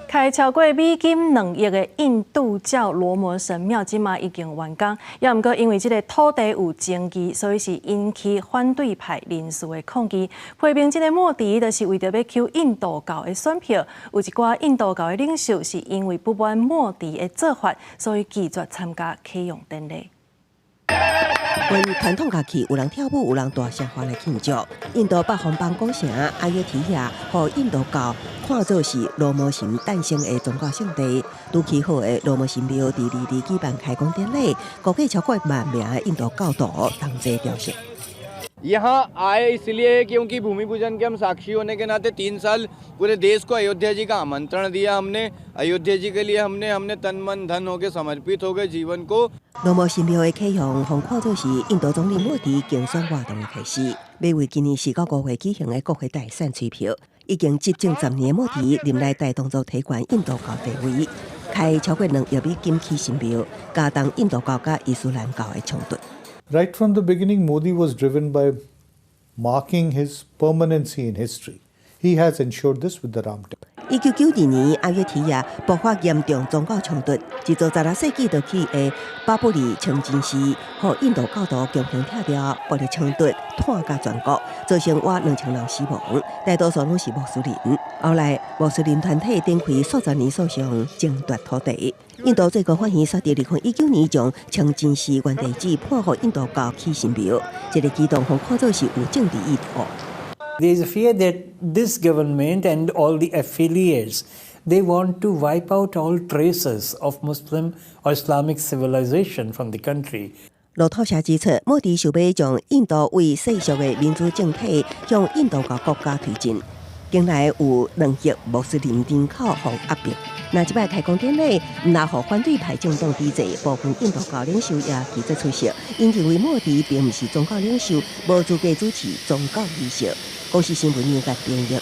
开超过美金2亿的印度教罗摩神庙，即马已经完工，也毋过因为这个土地有争议，所以是引起反对派人士的抗议。批评这个莫迪，就是为着要求印度教的选票。有一寡印度教的领袖是因为不满莫迪的做法，所以拒绝参加启用典礼。 因传统乐器有人跳舞，有人大声欢来庆祝。印度北方邦古城阿约提亚，互印度教看作是罗摩神诞生的宗教圣地。拄起好的罗摩神庙伫2日举办开工典礼，估计超过1万名的印度教徒同齐雕饰。 यहाँ आए इसलिए क्योंकि भूमि पूजन के हम साक्षी होने के नाते 3 साल पूरे देश को अयोध्या जी का आमंत्रण दिया हमने अयोध्या जी के लिए हमने तन मन धन होके समर्पित हो गए जीवन को。罗摩神庙的启用，互看作是印度总理莫迪竞选活动的开始。要为今年4到5月举行的国会大选吹票，已经执政10年的莫迪，任内大动作提悬印度教地位，开超过2亿美金起神庙，加重印度教甲伊斯兰教的冲突。 Right from the beginning, Modi was driven by marking his permanency in history. He has ensured this with the Ram Temple. 1992年，阿约提亚爆发严重宗教冲突，自从16世纪就起的巴布里清真寺，和印度教徒共同跳掉，暴力冲突拖甲全国，造成约2000人死亡，大多数拢是穆斯林。后来，穆斯林团体展开数十年所上争夺土地。 印度最高法院决定2019年将清真寺原地址判予印度教起神庙，这个举动互看作是有政治意图。 There is a fear that this government and all the affiliates, they want to wipe out all traces of Muslim or Islamic civilization from the country. 路透社指出，莫迪想要将印度为世俗的民主政体向印度教国家推进，近来有2亿穆斯林人口互压迫。那即摆开工典礼，那互反对派政党抵制，部分印度教领袖也拒绝出席，因认为莫迪并不是宗教领袖，无资格主持宗教仪式。公司新闻引述编译。